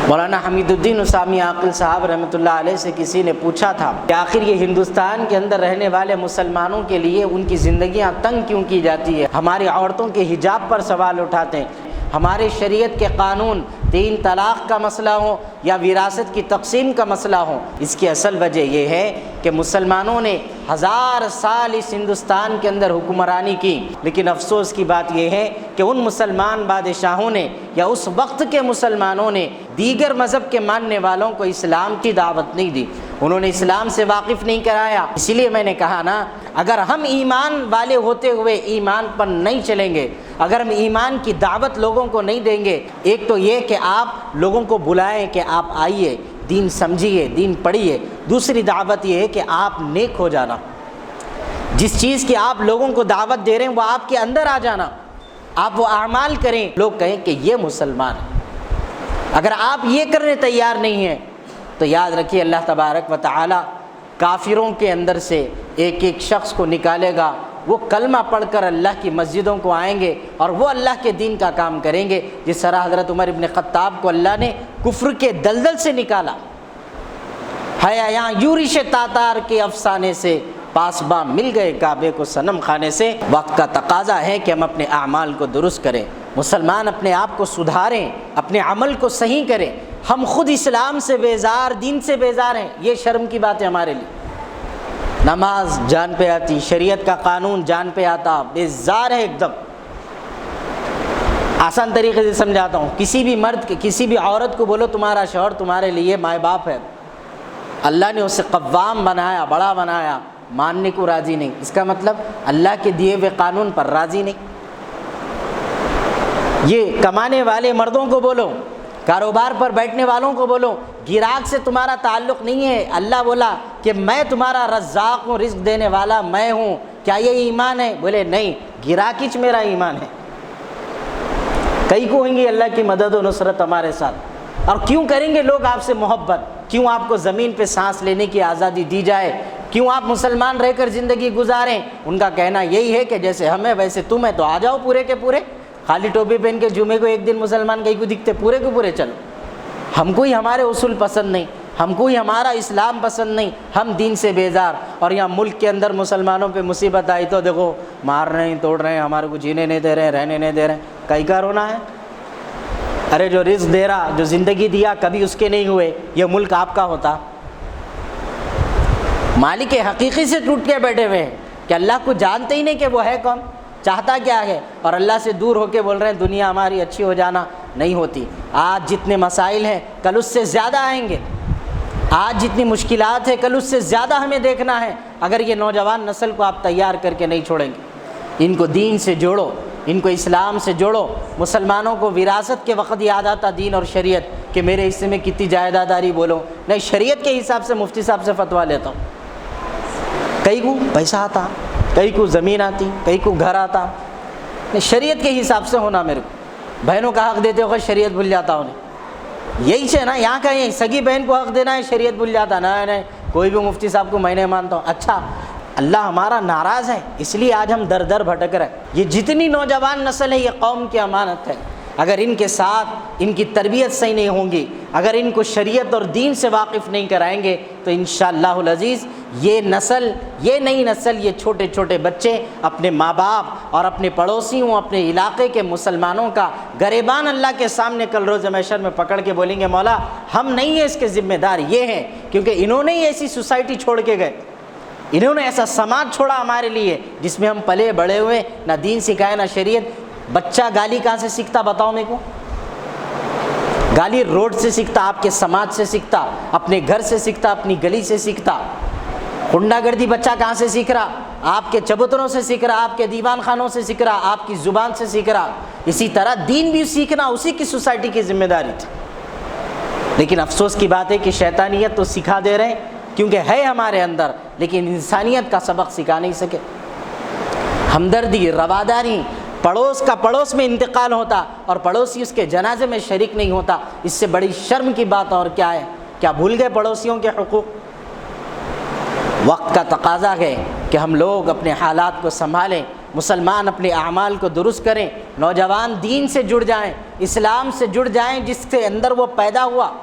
مولانا حمید الدین اسامی عاقل صاحب رحمۃ اللہ علیہ سے کسی نے پوچھا تھا کہ آخر یہ ہندوستان کے اندر رہنے والے مسلمانوں کے لیے ان کی زندگیاں تنگ کیوں کی جاتی ہے؟ ہماری عورتوں کے حجاب پر سوال اٹھاتے ہیں، ہمارے شریعت کے قانون 3 طلاق کا مسئلہ ہو یا وراثت کی تقسیم کا مسئلہ ہو، اس کی اصل وجہ یہ ہے کہ مسلمانوں نے 1000 سال اس ہندوستان کے اندر حکمرانی کی، لیکن افسوس کی بات یہ ہے کہ ان مسلمان بادشاہوں نے یا اس وقت کے مسلمانوں نے دیگر مذہب کے ماننے والوں کو اسلام کی دعوت نہیں دی، انہوں نے اسلام سے واقف نہیں کرایا۔ اسی لیے میں نے کہا نا، اگر ہم ایمان والے ہوتے ہوئے ایمان پر نہیں چلیں گے، اگر ہم ایمان کی دعوت لوگوں کو نہیں دیں گے، ایک تو یہ کہ آپ لوگوں کو بلائیں کہ آپ آئیے، دین سمجھیے، دین پڑھیے، دوسری دعوت یہ ہے کہ آپ نیک ہو جانا، جس چیز کی آپ لوگوں کو دعوت دے رہے ہیں وہ آپ کے اندر آ جانا، آپ وہ اعمال کریں، لوگ کہیں کہ یہ مسلمان ہے۔ اگر آپ یہ کرنے تیار نہیں ہیں تو یاد رکھیے اللہ تبارک و تعالی کافروں کے اندر سے ایک ایک شخص کو نکالے گا، وہ کلمہ پڑھ کر اللہ کی مسجدوں کو آئیں گے اور وہ اللہ کے دین کا کام کریں گے، جس طرح حضرت عمر ابن خطاب کو اللہ نے کفر کے دلدل سے نکالا ہے، یہاں یورش تاتار کے افسانے سے پاسباں مل گئے کعبے کو صنم خانے سے۔ وقت کا تقاضا ہے کہ ہم اپنے اعمال کو درست کریں، مسلمان اپنے آپ کو سدھاریں، اپنے عمل کو صحیح کریں۔ ہم خود اسلام سے بیزار، دین سے بیزار ہیں، یہ شرم کی بات ہے ہمارے لیے۔ نماز جان پہ آتی، شریعت کا قانون جان پہ آتا، بیزار ہے ایک دم۔ آسان طریقے سے سمجھاتا ہوں، کسی بھی مرد کے، کسی بھی عورت کو بولو تمہارا شوہر تمہارے لیے ماں باپ ہے، اللہ نے اسے قوام بنایا، بڑا بنایا، ماننے کو راضی نہیں، اس کا مطلب اللہ کے دیے ہوئے قانون پر راضی نہیں۔ یہ کمانے والے مردوں کو بولو، کاروبار پر بیٹھنے والوں کو بولو، گراہک سے تمہارا تعلق نہیں ہے، اللہ بولا کہ میں تمہارا رزاق ہوں، رزق دینے والا میں ہوں، کیا یہ ایمان ہے؟ بولے نہیں، گراہکیچ میرا ایمان ہے۔ کئی کو ہویں گی اللہ کی مدد و نصرت ہمارے ساتھ، اور کیوں کریں گے لوگ آپ سے محبت؟ کیوں آپ کو زمین پہ سانس لینے کی آزادی دی جائے؟ کیوں آپ مسلمان رہ کر زندگی گزاریں؟ ان کا کہنا یہی ہے کہ جیسے ہم ہیں ویسے تم ہیں، تو آ جاؤ پورے کے پورے، خالی ٹوپی پہن کے جمعے کو ایک دن مسلمان کہیں کو دکھتے، پورے کے پورے چلو۔ ہم کو ہی ہمارے اصول پسند نہیں، ہم کو ہی ہمارا اسلام پسند نہیں، ہم دین سے بیزار، اور یہاں ملک کے اندر مسلمانوں پہ مصیبت آئی تو دیکھو مار رہے ہیں، توڑ رہے ہیں، ہمارے کو جینے نہیں دے رہے ہیں، رہنے نہیں دے رہے ہیں، کئی کا رونا ہے؟ ارے جو رزق دے رہا، جو زندگی دیا، کبھی اس کے نہیں ہوئے، یہ ملک آپ کا ہوتا؟ مالک حقیقی سے ٹوٹ کے بیٹھے ہوئے ہیں کہ اللہ کو جانتے ہی نہیں کہ وہ ہے کون، چاہتا کیا ہے، اور اللہ سے دور ہو کے بول رہے ہیں دنیا ہماری اچھی ہو جانا نہیں ہوتی۔ آج جتنے مسائل ہیں کل اس سے زیادہ آئیں گے، آج جتنی مشکلات ہیں کل اس سے زیادہ ہمیں دیکھنا ہے، اگر یہ نوجوان نسل کو آپ تیار کر کے نہیں چھوڑیں گے۔ ان کو دین سے جوڑو، ان کو اسلام سے جوڑو۔ مسلمانوں کو وراثت کے وقت یاد آتا دین اور شریعت کہ میرے حصے میں کتنی جائیداد آ رہی، بولو نہیں، شریعت کے حساب سے مفتی صاحب سے فتویٰ لیتا ہوں۔ کئی کو پیسہ آتا، کئی کو زمین آتی، کئی کو گھر آتا، نہیں، شریعت کے حساب سے ہونا۔ میرے کو بہنوں کا حق دیتے ہوئے شریعت بھول جاتا ہوں، یہی سے نا، یہاں کا یہ سگی بہن کو حق دینا ہے، شریعت بھول جاتا، نہیں کوئی بھی مفتی صاحب کو میں نہیں مانتا ہوں۔ اچھا، اللہ ہمارا ناراض ہے، اس لیے آج ہم در در بھٹک رہے ہیں۔ یہ جتنی نوجوان نسل ہے یہ قوم کی امانت ہے، اگر ان کے ساتھ ان کی تربیت صحیح نہیں ہوں گی، اگر ان کو شریعت اور دین سے واقف نہیں کرائیں گے تو انشاءاللہ العزیز یہ نسل، یہ نئی نسل، یہ چھوٹے چھوٹے بچے اپنے ماں باپ اور اپنے پڑوسیوں، اپنے علاقے کے مسلمانوں کا گریبان اللہ کے سامنے کل روز محشر میں پکڑ کے بولیں گے مولا ہم نہیں ہیں اس کے ذمہ دار، یہ ہیں، کیونکہ انہوں نے ہی ایسی سوسائٹی چھوڑ کے گئے، انہوں نے ایسا سماج چھوڑا ہمارے لیے جس میں ہم پلے بڑے ہوئے، نہ دین سکھائے نہ شریعت۔ بچہ گالی کہاں سے سیکھتا بتاؤ میرے کو؟ گالی روڈ سے سیکھتا، آپ کے سماج سے سیکھتا، اپنے گھر سے سیکھتا، اپنی گلی سے سیکھتا۔ غنڈہ گردی بچہ کہاں سے سیکھ رہا؟ آپ کے چبوتروں سے سیکھ رہا، آپ کے دیوان خانوں سے سیکھ رہا، آپ کی زبان سے سیکھ رہا۔ اسی طرح دین بھی سیکھنا اسی کی سوسائٹی کی ذمہ داری تھی، لیکن افسوس کی بات ہے کہ شیطانیت تو سکھا دے رہے ہیں کیونکہ ہے ہمارے اندر، لیکن انسانیت کا سبق سکھا نہیں سکے۔ ہمدردی، رواداری، پڑوس کا پڑوس میں انتقال ہوتا اور پڑوسی اس کے جنازے میں شریک نہیں ہوتا، اس سے بڑی شرم کی بات اور کیا ہے؟ کیا بھول گئے پڑوسیوں کے حقوق؟ وقت کا تقاضا ہے کہ ہم لوگ اپنے حالات کو سنبھالیں، مسلمان اپنے اعمال کو درست کریں، نوجوان دین سے جڑ جائیں، اسلام سے جڑ جائیں، جس کے اندر وہ پیدا ہوا